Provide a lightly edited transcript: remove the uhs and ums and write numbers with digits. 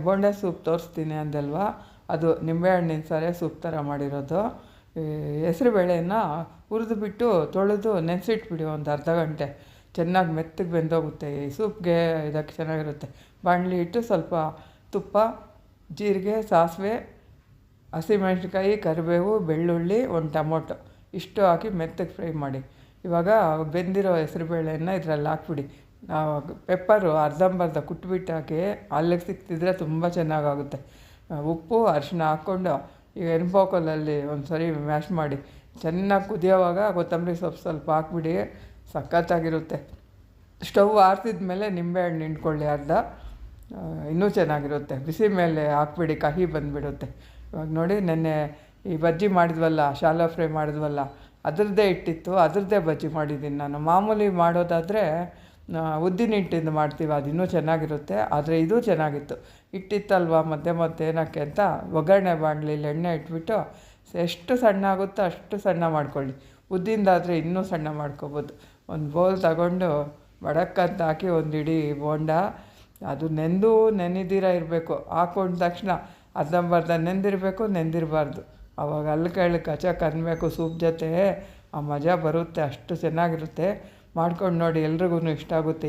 Bonda soup ತೋರಿಸ್ತೀನಿ ಅಂದಲ್ವಾ, ಅದು ನಿಂಬೆಹಣ್ಣಿನ ಸಾರೆ ಸೂಪ್ ಥರ ಮಾಡಿರೋದು. ಹೆಸ್ರುಬೇಳೆನ ಹುರಿದುಬಿಟ್ಟು ತೊಳೆದು ನೆನೆಸಿಟ್ಬಿಡಿ ಒಂದು ಅರ್ಧ ಗಂಟೆ. ಚೆನ್ನಾಗಿ ಮೆತ್ತಗೆ ಬೆಂದೋಗುತ್ತೆ. ಈ ಸೂಪ್ಗೆ ಇದಕ್ಕೆ ಚೆನ್ನಾಗಿರುತ್ತೆ. ಬಾಣಲಿ ಇಟ್ಟು ಸ್ವಲ್ಪ ತುಪ್ಪ, ಜೀರಿಗೆ, ಸಾಸಿವೆ, ಹಸಿಮೆಣ್ಸಿನ್ಕಾಯಿ, ಕರಿಬೇವು, ಬೆಳ್ಳುಳ್ಳಿ, ಒಂದು ಟೊಮೊಟೊ ಇಷ್ಟು ಹಾಕಿ ಮೆತ್ತಗೆ ಫ್ರೈ ಮಾಡಿ. ಇವಾಗ ಬೆಂದಿರೋ ಹೆಸ್ರುಬೇಳೆನ ಇದರಲ್ಲಿ ಹಾಕ್ಬಿಡಿ. ಪೆಪ್ಪರು ಅರ್ಧಂಬರ್ಧ ಕುಟ್ಬಿಟ್ಟು ಹಾಕಿ, ಅಲ್ಲಿಗೆ ಸಿಕ್ತಿದ್ರೆ ತುಂಬ ಚೆನ್ನಾಗಾಗುತ್ತೆ. ಉಪ್ಪು ಅರಿಶಿನ ಹಾಕ್ಕೊಂಡು ಈ ಎಣ್ಬೋಕಲಲ್ಲಿ ಒಂದು ಸರಿ ಮ್ಯಾಶ್ ಮಾಡಿ ಚೆನ್ನಾಗಿ ಕುದಿಯೋವಾಗ ಕೊತ್ತಂಬರಿ ಸೊಪ್ಪು ಸ್ವಲ್ಪ ಹಾಕ್ಬಿಡಿ. ಸಖತ್ತಾಗಿರುತ್ತೆ. ಸ್ಟವ್ ಆರಿಸಿದ ಮೇಲೆ ನಿಂಬೆಹಣ್ಣು ಹಿಂಡ್ಕೊಳ್ಳಿ ಅರ್ಧ, ಇನ್ನೂ ಚೆನ್ನಾಗಿರುತ್ತೆ. ಬಿಸಿ ಮೇಲೆ ಹಾಕ್ಬಿಡಿ, ಕಹಿ ಬಂದುಬಿಡುತ್ತೆ. ಇವಾಗ ನೋಡಿ, ನೆನ್ನೆ ಈ ಬಜ್ಜಿ ಮಾಡಿದ್ವಲ್ಲ, ಶಾಲೋ ಫ್ರೈ ಮಾಡಿದ್ವಲ್ಲ, ಅದರದ್ದೇ ಇಟ್ಟಿತ್ತು, ಅದರದ್ದೇ ಬಜ್ಜಿ ಮಾಡಿದ್ದೀನಿ ನಾನು. ಮಾಮೂಲಿ ಮಾಡೋದಾದರೆ ಉದ್ದಿನ ಹಿಟ್ಟಿಂದ ಮಾಡ್ತೀವಿ, ಅದು ಇನ್ನೂ ಚೆನ್ನಾಗಿರುತ್ತೆ. ಆದರೆ ಇದು ಚೆನ್ನಾಗಿತ್ತು. ಹಿಟ್ಟಿತ್ತಲ್ವ ಮತ್ತೆ ಏನಕ್ಕೆ ಅಂತ ಒಗ್ಗರಣೆ ಬಾಣಲಿಲಿ ಎಣ್ಣೆ ಇಟ್ಬಿಟ್ಟು ಎಷ್ಟು ಸಣ್ಣ ಆಗುತ್ತೋ ಅಷ್ಟು ಸಣ್ಣ ಮಾಡ್ಕೊಳ್ಳಿ. ಉದ್ದಿಂದಾದರೆ ಇನ್ನೂ ಸಣ್ಣ ಮಾಡ್ಕೊಬೋದು. ಒಂದು ಬೌಲ್ ತಗೊಂಡು ಬಡಕ್ಕಂತ ಹಾಕಿ ಒಂದು ಇಡೀ ಬೋಂಡ, ಅದು ನೆನೆದಿರ ಇರಬೇಕು. ಹಾಕೊಂಡ ತಕ್ಷಣ ಅರ್ಧಂಬರ್ಧ ನೆಂದಿರಬಾರ್ದು. ಆವಾಗ ಅಲ್ಲಿ ಕಚಕ್ ಅನ್ನಬೇಕು ಸೂಪ್ ಜೊತೆ. ಆ ಮಜಾ ಬರುತ್ತೆ, ಅಷ್ಟು ಚೆನ್ನಾಗಿರುತ್ತೆ. ಮಾಡ್ಕೊಂಡು ನೋಡಿ, ಎಲ್ರಿಗೂ ಇಷ್ಟ ಆಗುತ್ತೆ.